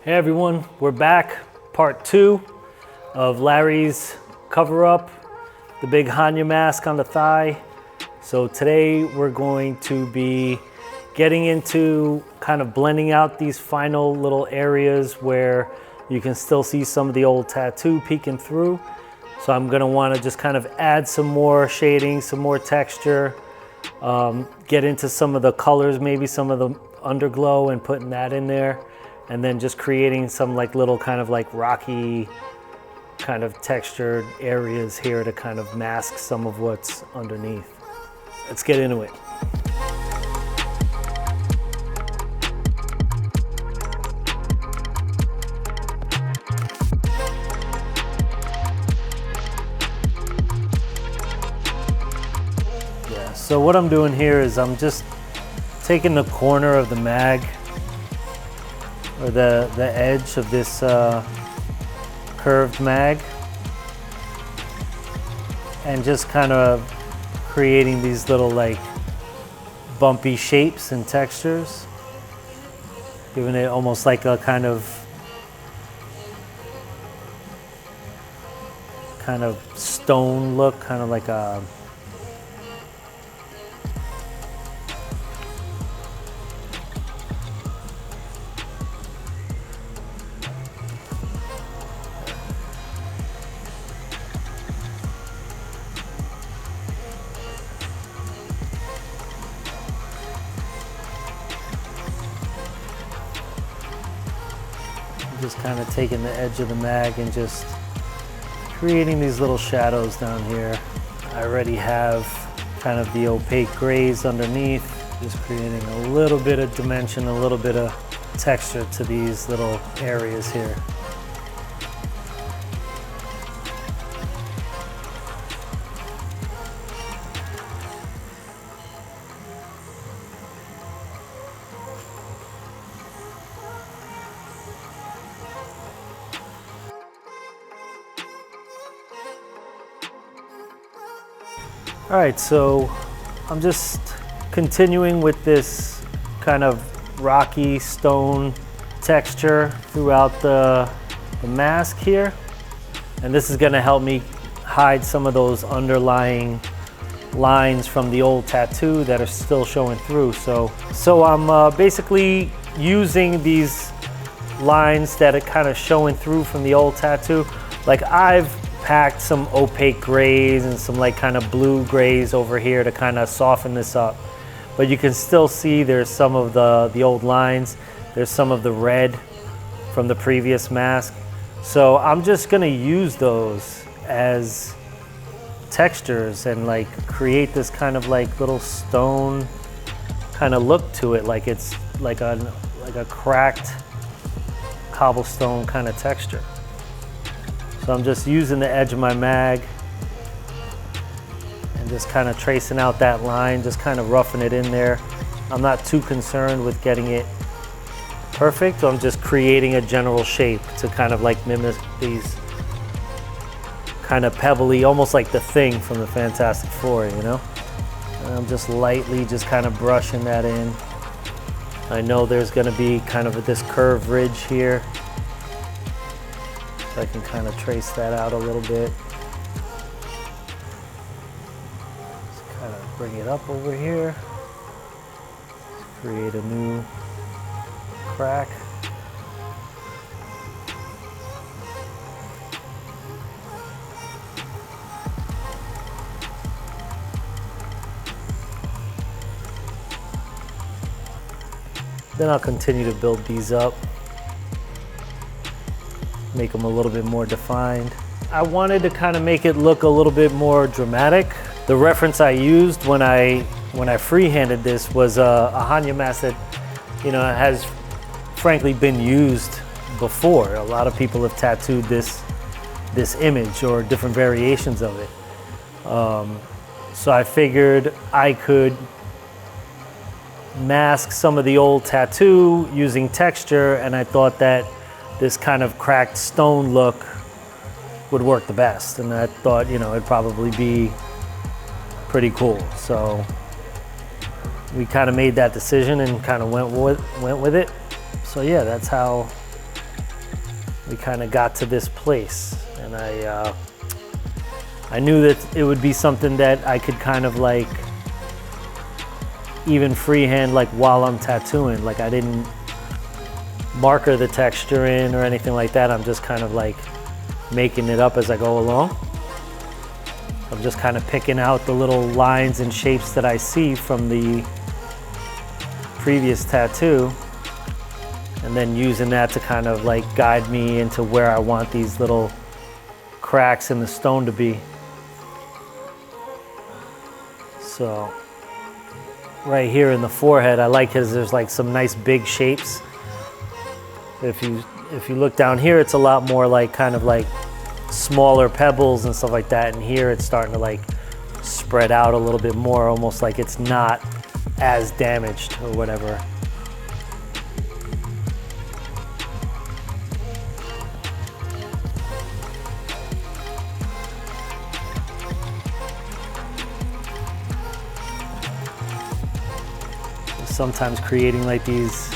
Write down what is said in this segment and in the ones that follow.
Hey everyone, we're back, part 2 of Larry's cover-up, the big Hannya mask on the thigh. So today we're going to be getting into kind of blending out these final little areas where you can still see some of the old tattoo peeking through. So I'm gonna wanna just kind of add some more shading, some more texture, get into some of the colors, maybe some of the underglow and putting that in there. And then just creating some like little kind of like rocky kind of textured areas here to kind of mask some of what's underneath. Let's get into it. Yeah, so what I'm doing here is I'm just taking the corner of the mag or the edge of this curved mag and just kind of creating these little like bumpy shapes and textures, giving it almost like a kind of stone look, kind of like a just kind of taking the edge of the mag and just creating these little shadows down here. I already have kind of the opaque grays underneath, just creating a little bit of dimension, a little bit of texture to these little areas here. All right, so I'm just continuing with this kind of rocky stone texture throughout the mask here. And this is gonna help me hide some of those underlying lines from the old tattoo that are still showing through. So I'm basically using these lines that are kind of showing through from the old tattoo. Like I've packed some opaque grays and some like kind of blue grays over here to kind of soften this up. But you can still see there's some of the old lines. There's some of the red from the previous mask. So I'm just gonna use those as textures and like create this kind of like little stone kind of look to it, like it's like a cracked cobblestone kind of texture. So I'm just using the edge of my mag and just kind of tracing out that line, just kind of roughing it in there. I'm not too concerned with getting it perfect. I'm just creating a general shape to kind of like mimic these kind of pebbly, almost like the Thing from the Fantastic Four, you know? And I'm just lightly just kind of brushing that in. I know there's gonna be kind of this curved ridge here. So I can kind of trace that out a little bit. Just kind of bring it up over here. Just create a new crack. Then I'll continue to build these up, make them a little bit more defined. I wanted to kind of make it look a little bit more dramatic. The reference I used when I freehanded this was a Hannya mask that, you know, has frankly been used before. A lot of people have tattooed this image or different variations of it. So I figured I could mask some of the old tattoo using texture, and I thought that this kind of cracked stone look would work the best. And I thought, you know, it'd probably be pretty cool. So we kind of made that decision and kind of went with it. So yeah, that's how we kind of got to this place. And I knew that it would be something that I could kind of like even freehand like while I'm tattooing. Like I didn't marker the texture in or anything like that. I'm just kind of like making it up as I go along. I'm just kind of picking out the little lines and shapes that I see from the previous tattoo, and then using that to kind of like guide me into where I want these little cracks in the stone to be. So right here in the forehead, I like because there's like some nice big shapes. If you look down here, it's a lot more like kind of like smaller pebbles and stuff like that, and here it's starting to like spread out a little bit more, almost like it's not as damaged or whatever. Sometimes creating like these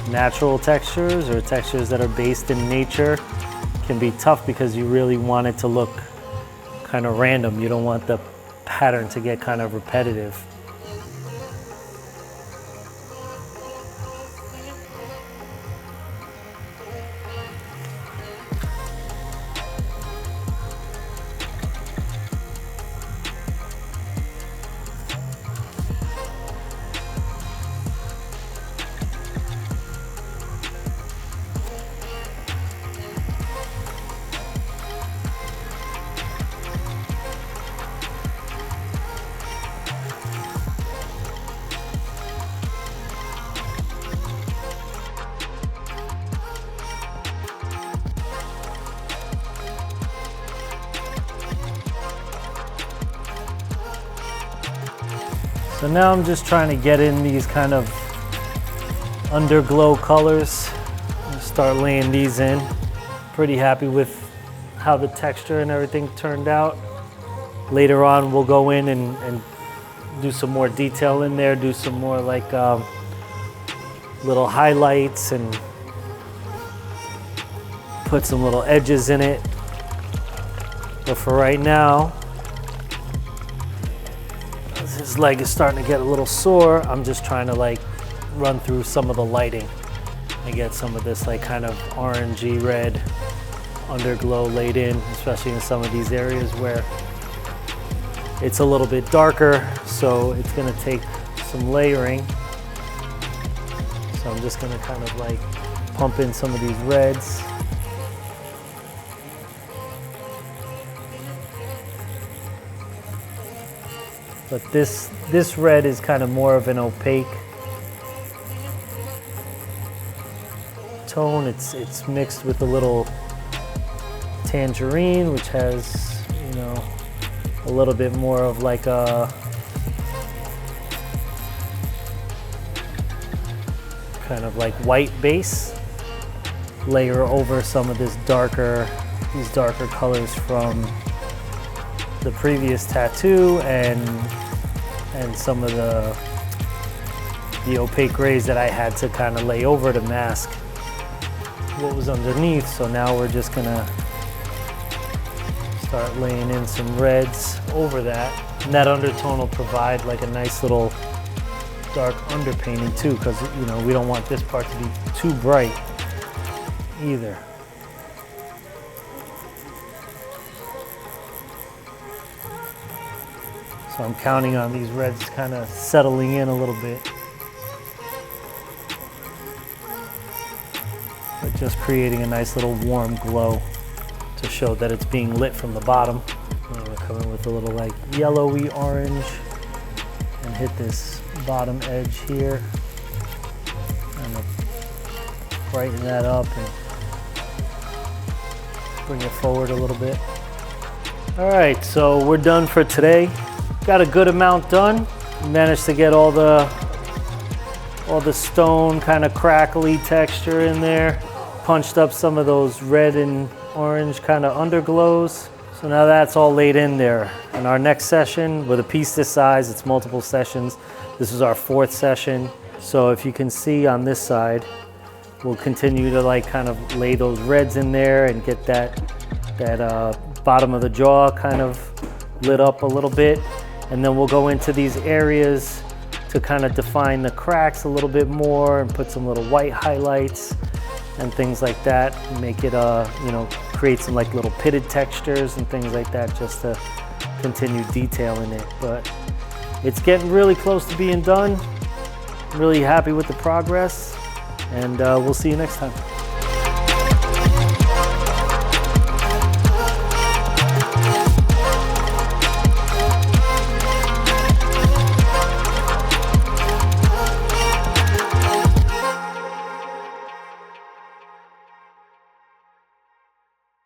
natural textures or textures that are based in nature can be tough because you really want it to look kind of random. You don't want the pattern to get kind of repetitive. So now I'm just trying to get in these kind of underglow colors and start laying these in. Pretty happy with how the texture and everything turned out. Later on we'll go in and do some more detail in there, do some more like little highlights and put some little edges in it. But for right now, his leg is starting to get a little sore. I'm just trying to like run through some of the lighting and get some of this like kind of orangey red underglow laid in, especially in some of these areas where it's a little bit darker, so it's going to take some layering. So I'm just going to kind of like pump in some of these reds. But this red is kind of more of an opaque tone. It's mixed with a little tangerine, which has, you know, a little bit more of like a kind of like white base layer over some of these darker colors from the previous tattoo and some of the opaque grays that I had to kind of lay over to mask what was underneath. So now we're just gonna start laying in some reds over that, and that undertone will provide like a nice little dark underpainting too, because you know we don't want this part to be too bright either. So I'm counting on these reds kind of settling in a little bit. But just creating a nice little warm glow to show that it's being lit from the bottom. I'm gonna come in with a little like yellowy orange and hit this bottom edge here. I'm gonna brighten that up and bring it forward a little bit. All right, so we're done for today. Got a good amount done. Managed to get all the stone kind of crackly texture in there. Punched up some of those red and orange kind of underglows. So now that's all laid in there. In our next session, with a piece this size, it's multiple sessions. This is our 4th session. So if you can see on this side, we'll continue to like kind of lay those reds in there and get that bottom of the jaw kind of lit up a little bit. And then we'll go into these areas to kind of define the cracks a little bit more and put some little white highlights and things like that. Make it, you know, create some like little pitted textures and things like that just to continue detailing it. But it's getting really close to being done. I'm really happy with the progress, and we'll see you next time.